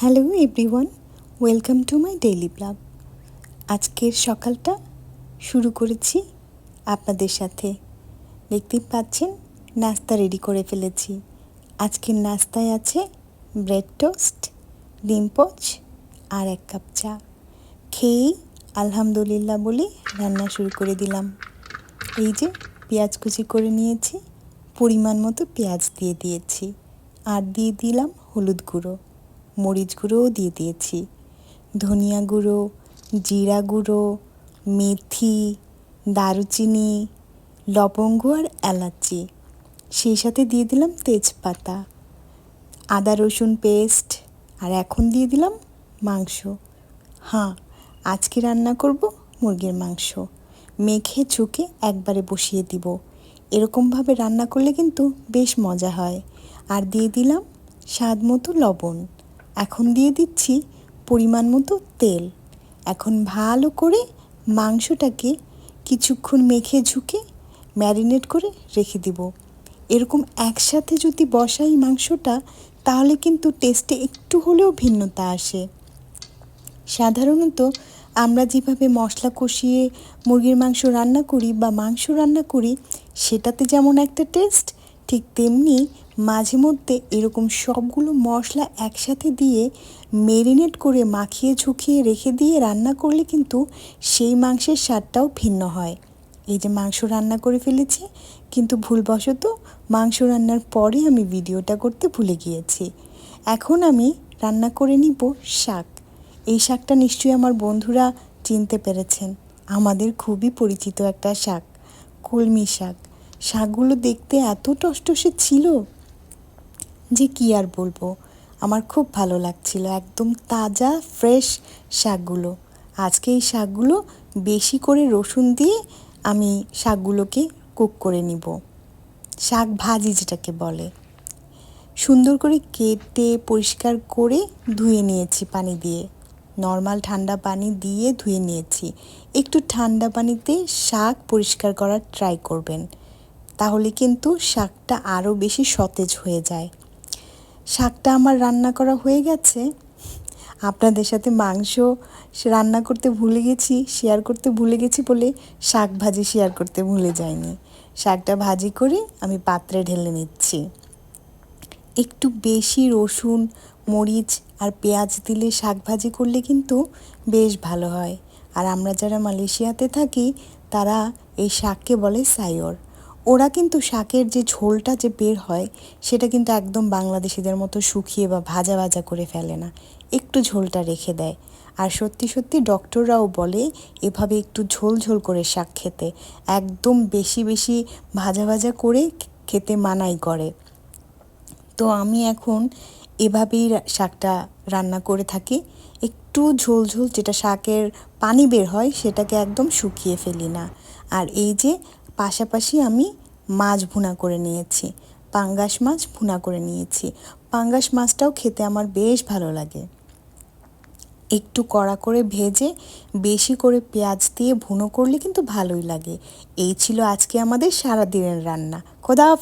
Hello everyone, welcome to my daily blog. আজকের সকালটা শুরু করেছি আপনাদের সাথে। দেখতেই পাচ্ছেন নাস্তা রেডি করে ফেলেছি। আজকের নাস্তায় আছে ব্রেড টোস্ট, ডিম পোচ আর 1 কাপ চা। খেয়েই আলহামদুলিল্লাহ বলে রান্না শুরু করে দিলাম। এই যে পেঁয়াজ কুচি করে নিয়েছি, পরিমাণ মতো পেঁয়াজ দিয়ে দিয়েছি, আর দিয়ে দিলাম হলুদ গুঁড়ো, মরিচ গুঁড়োও দিয়ে দিয়েছি, ধনিয়া গুঁড়ো, জিরা গুঁড়ো, মেথি, দারুচিনি, লবঙ্গ আর এলাচি, সেই সাথে দিয়ে দিলাম তেজপাতা, আদা রসুন পেস্ট, আর এখন দিয়ে দিলাম মাংস। আজকে রান্না করব মুরগির মাংস। মেখে চুকে একবারে বসিয়ে দিব। এরকমভাবে রান্না করলে কিন্তু বেশ মজা হয়। আর দিয়ে দিলাম স্বাদ মতো লবণ। এখন দিয়ে দিচ্ছি পরিমাণ মতো তেল। এখন ভালো করে মাংসটাকে কিছুক্ষণ মেখে ঝুঁকে ম্যারিনেট করে রেখে দিব। এরকম একসাথে যদি বসাই মাংসটা, তাহলে কিন্তু টেস্টে একটু হলেও ভিন্নতা আসে। সাধারণত আমরা যেভাবে মশলা কষিয়ে মুরগির মাংস রান্না করি বা মাংস রান্না করি, সেটাতে যেমন একটা টেস্ট, ঠিক তেমনি মাঝে মধ্যে এরকম সবগুলো মশলা একসাথে দিয়ে মেরিনেট করে মাখিয়ে ঝুঁকিয়ে রেখে দিয়ে রান্না করলে কিন্তু সেই মাংসের স্বাদটাও ভিন্ন হয়। এই যে মাংস রান্না করে ফেলেছি, কিন্তু ভুলবশত মাংস রান্নার পরে আমি ভিডিওটা করতে ভুলে গিয়েছি। এখন আমি রান্না করে নিব শাক। এই শাকটা নিশ্চয়ই আমার বন্ধুরা চিনতে পেরেছেন। আমাদের খুবই পরিচিত একটা শাক, কলমি শাক। শাকগুলো দেখতে এত টসটসে ছিল যে কি আর বলবো, আমার খুব ভালো লাগছিল। একদম তাজা ফ্রেশ শাকগুলো। আজকে এই শাকগুলো বেশি করে রসুন দিয়ে আমি শাকগুলোকে কুক করে নিব। শাক ভাজি যেটাকে বলে। সুন্দর করে কেটে পরিষ্কার করে ধুয়ে নিয়েছি পানি দিয়ে। নর্মাল ঠান্ডা পানি দিয়ে ধুয়ে নিয়েছি। একটু ঠান্ডা পানিতে শাক পরিষ্কার করার ট্রাই করবেন, তাহলে কিন্তু শাকটা আরও বেশি সতেজ হয়ে যায়। শাকটা আমার রান্না করা হয়ে গেছে। আপনাদের সাথে মাংস রান্না করতে ভুলে গেছি, শেয়ার করতে ভুলে গেছি বলে শাক ভাজি শেয়ার করতে ভুলে যাইনি। শাকটা ভাজি করে আমি পাত্রে ঢেলে নিচ্ছি। একটু বেশি রসুন, মরিচ আর পেঁয়াজ দিলে শাক ভাজি করলে কিন্তু বেশ ভালো হয়। আর আমরা যারা মালয়েশিয়াতে থাকি, তারা এই শাককে বলে সাইয়র। ওরা কিন্তু শাকের যে ঝোলটা যে বের হয়, সেটা কিন্তু একদম বাংলাদেশিদের মতো শুকিয়ে বা ভাজা ভাজা করে ফেলে না, একটু ঝোলটা রেখে দেয়। আর সত্যি সত্যি ডক্টররাও বলে এভাবে একটু ঝোল ঝোল করে শাক খেতে, একদম বেশি বেশি ভাজা ভাজা করে খেতে মানাই করে। তো আমি এখন এভাবেই শাকটা রান্না করে থাকি। একটু ঝোল ঝোল, যেটা শাকের পানি বের হয় সেটাকে একদম শুকিয়ে ফেলি না। আর এই যে পাশাপাশি আমি মাছ ভুনা করে নিয়েছি, পাঙ্গাস মাছ ভুনা করে নিয়েছি। পাঙ্গাস মাছটাও খেতে আমার বেশ ভালো লাগে। একটু কড়া করে ভেজে বেশি করে পেঁয়াজ দিয়ে ভুনো করলে কিন্তু ভালোই লাগে। এই ছিল আজকে আমাদের সারাদিনের রান্না। খোদা হাফেজ।